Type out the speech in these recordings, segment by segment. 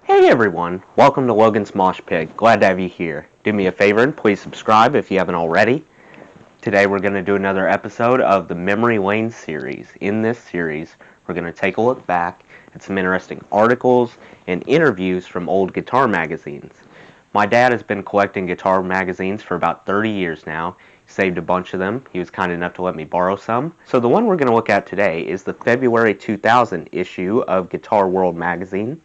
Hey everyone, welcome to Logan's Mosh Pit. Glad to have you here. Do me a favor and please subscribe if you haven't already. Today we're going to do another episode of the Memory Lane series. In this series, we're going to take a look back at some interesting articles and interviews from old guitar magazines. My dad has been collecting guitar magazines for about 30 years now. He saved a bunch of them. He was kind enough to let me borrow some. So the one we're going to look at today is the February 2000 issue of Guitar World magazine.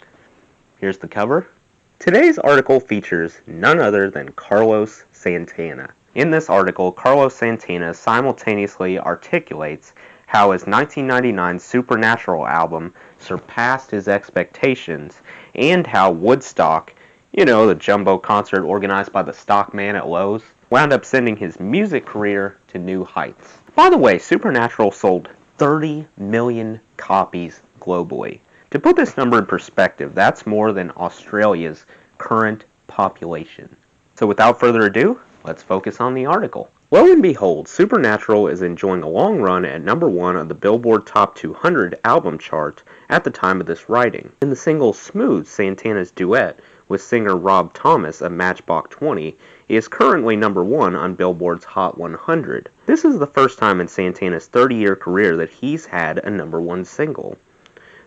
Here's the cover. Today's article features none other than Carlos Santana. In this article, Carlos Santana simultaneously articulates how his 1999 Supernatural album surpassed his expectations and how Woodstock, the jumbo concert organized by the stockman at Lowe's, wound up sending his music career to new heights. By the way, Supernatural sold 30 million copies globally. To put this number in perspective, that's more than Australia's current population. So without further ado, let's focus on the article. Lo and behold, Supernatural is enjoying a long run at number 1 on the Billboard Top 200 album chart at the time of this writing. In the single Smooth, Santana's duet with singer Rob Thomas of Matchbox 20 is currently number 1 on Billboard's Hot 100. This is the first time in Santana's 30-year career that he's had a number 1 single.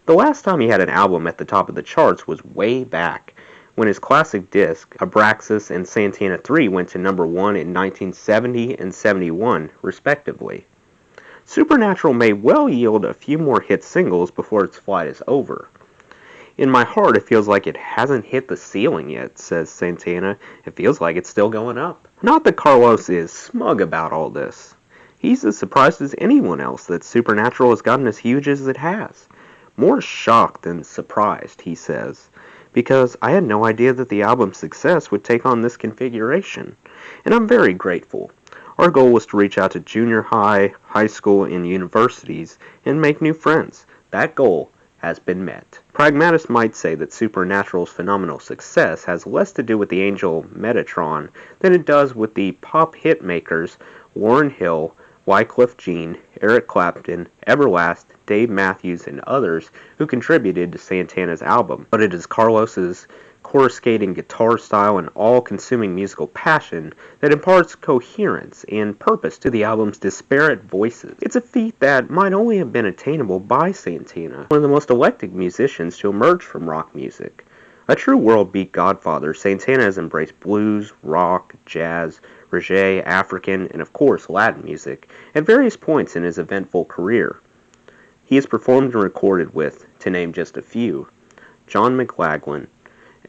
The last time he had an album at the top of the charts was way back, when his classic disc, Abraxas and Santana 3, went to number 1 in 1970 and 71, respectively. Supernatural may well yield a few more hit singles before its flight is over. In my heart, it feels like it hasn't hit the ceiling yet, says Santana. It feels like it's still going up. Not that Carlos is smug about all this. He's as surprised as anyone else that Supernatural has gotten as huge as it has. More shocked than surprised, he says, because I had no idea that the album's success would take on this configuration, and I'm very grateful. Our goal was to reach out to junior high, high school, and universities and make new friends. That goal has been met. Pragmatists might say that Supernatural's phenomenal success has less to do with the angel Metatron than it does with the pop hit makers Lauryn Hill, Wyclef Jean, Eric Clapton, Everlast, Dave Matthews, and others who contributed to Santana's album. But it is Carlos's coruscating guitar style and all-consuming musical passion that imparts coherence and purpose to the album's disparate voices. It's a feat that might only have been attainable by Santana, one of the most eclectic musicians to emerge from rock music. A true world beat godfather, Santana has embraced blues, rock, jazz, reggae, African, and of course Latin music at various points in his eventful career. He has performed and recorded with, to name just a few, John McLaughlin,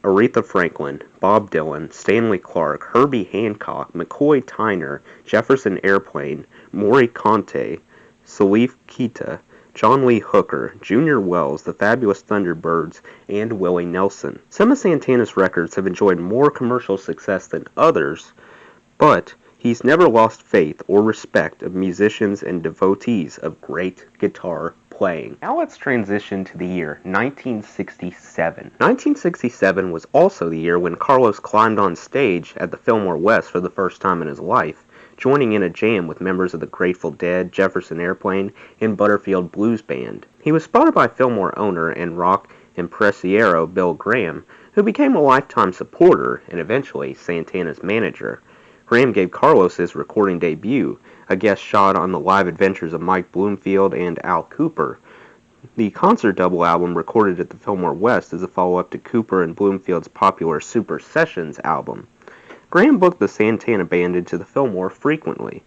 Aretha Franklin, Bob Dylan, Stanley Clarke, Herbie Hancock, McCoy Tyner, Jefferson Airplane, Maury Conte, Salif Keita, John Lee Hooker, Junior Wells, the Fabulous Thunderbirds, and Willie Nelson. Some of Santana's records have enjoyed more commercial success than others, but he's never lost faith or respect of musicians and devotees of great guitar playing. Now let's transition to the year 1967. 1967 was also the year when Carlos climbed on stage at the Fillmore West for the first time in his life, joining in a jam with members of the Grateful Dead, Jefferson Airplane, and Butterfield Blues Band. He was spotted by Fillmore owner and rock impresario Bill Graham, who became a lifetime supporter and eventually Santana's manager. Graham gave Carlos his recording debut, a guest shot on the live adventures of Mike Bloomfield and Al Kooper. The concert double album recorded at the Fillmore West is a follow-up to Kooper and Bloomfield's popular Super Sessions album. Graham booked the Santana Band into the Fillmore frequently,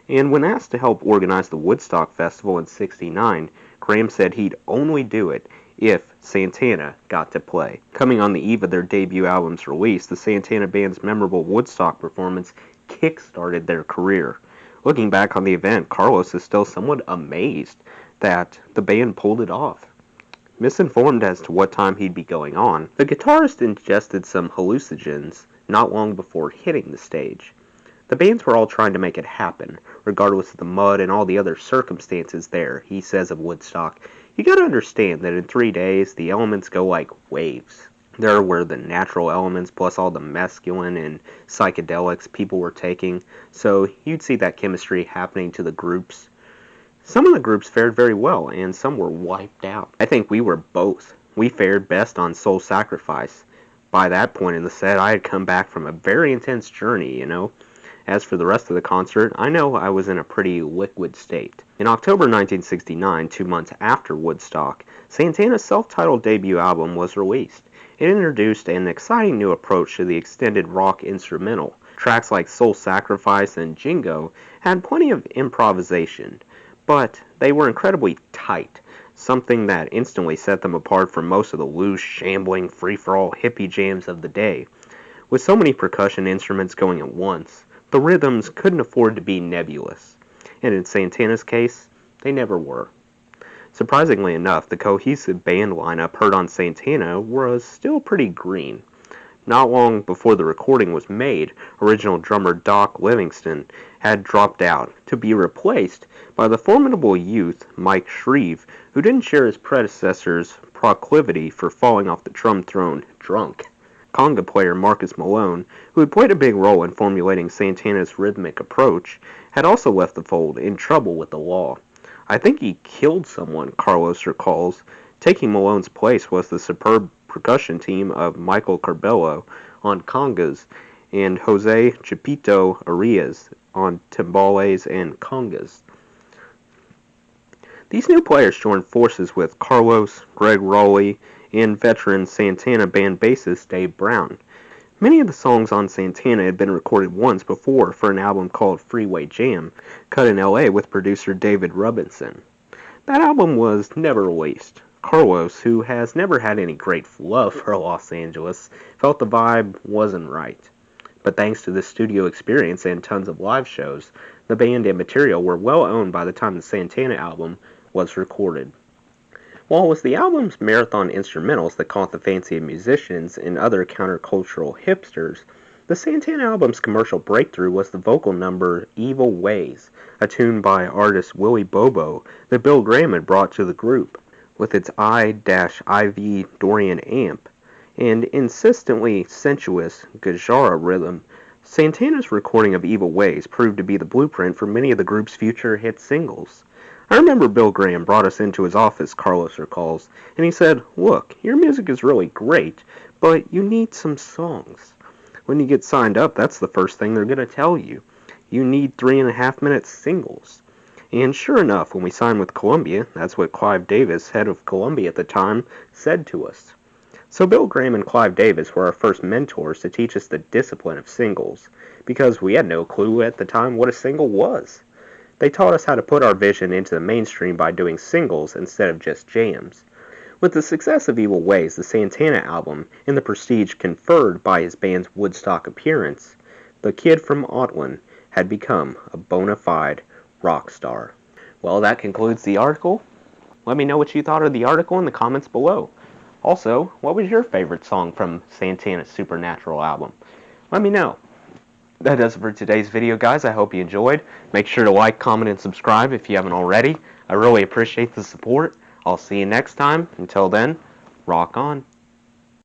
and when asked to help organize the Woodstock Festival in '69, Graham said he'd only do it if Santana got to play. Coming on the eve of their debut album's release, the Santana Band's memorable Woodstock performance kick-started their career. Looking back on the event, Carlos is still somewhat amazed that the band pulled it off. Misinformed as to what time he'd be going on, the guitarist ingested some hallucinogens not long before hitting the stage. The bands were all trying to make it happen, regardless of the mud and all the other circumstances there, he says of Woodstock. You gotta understand that in 3 days, the elements go like waves. There were the natural elements plus all the mescaline and psychedelics people were taking, so you'd see that chemistry happening to the groups. Some of the groups fared very well, and some were wiped out. I think we were both we fared best on Soul Sacrifice. By that point in the set, I had come back from a very intense journey. As for the rest of the concert, I know I was in a pretty liquid state. In October 1969, 2 months after Woodstock, Santana's self-titled debut album was released. It introduced an exciting new approach to the extended rock instrumental. Tracks like Soul Sacrifice and Jingo had plenty of improvisation, but they were incredibly tight, something that instantly set them apart from most of the loose, shambling, free-for-all hippie jams of the day. With so many percussion instruments going at once, the rhythms couldn't afford to be nebulous, and in Santana's case, they never were. Surprisingly enough, the cohesive band lineup heard on Santana was still pretty green. Not long before the recording was made, original drummer Doc Livingston had dropped out, to be replaced by the formidable youth Mike Shreve, who didn't share his predecessor's proclivity for falling off the drum throne drunk. Conga player Marcus Malone, who had played a big role in formulating Santana's rhythmic approach, had also left the fold in trouble with the law. I think he killed someone, Carlos recalls. Taking Malone's place was the superb percussion team of Michael Carbello on congas and Jose Chipito Arias on timbales and congas. These new players joined forces with Carlos, Greg Rowley, and veteran Santana band bassist Dave Brown. Many of the songs on Santana had been recorded once before for an album called Freeway Jam, cut in LA with producer David Rubinson. That album was never released. Carlos, who has never had any great love for Los Angeles, felt the vibe wasn't right. But thanks to the studio experience and tons of live shows, the band and material were well owned by the time the Santana album was recorded. While it was the album's marathon instrumentals that caught the fancy of musicians and other countercultural hipsters, the Santana album's commercial breakthrough was the vocal number Evil Ways, a tune by artist Willie Bobo that Bill Graham had brought to the group. With its I-IV Dorian amp and insistently sensuous Gajara rhythm, Santana's recording of Evil Ways proved to be the blueprint for many of the group's future hit singles. I remember Bill Graham brought us into his office, Carlos recalls, and he said, "Look, your music is really great, but you need some songs. When you get signed up, that's the first thing they're going to tell you. You need 3.5-minute singles." And sure enough, when we signed with Columbia, that's what Clive Davis, head of Columbia at the time, said to us. So Bill Graham and Clive Davis were our first mentors to teach us the discipline of singles, because we had no clue at the time what a single was. They taught us how to put our vision into the mainstream by doing singles instead of just jams. With the success of Evil Ways, the Santana album, and the prestige conferred by his band's Woodstock appearance, the kid from Otlin had become a bona fide rock star. Well, that concludes the article. Let me know what you thought of the article in the comments below. Also, what was your favorite song from Santana's Supernatural album? Let me know. That does it for today's video, guys. I hope you enjoyed. Make sure to like, comment, and subscribe if you haven't already. I really appreciate the support. I'll see you next time. Until then, rock on.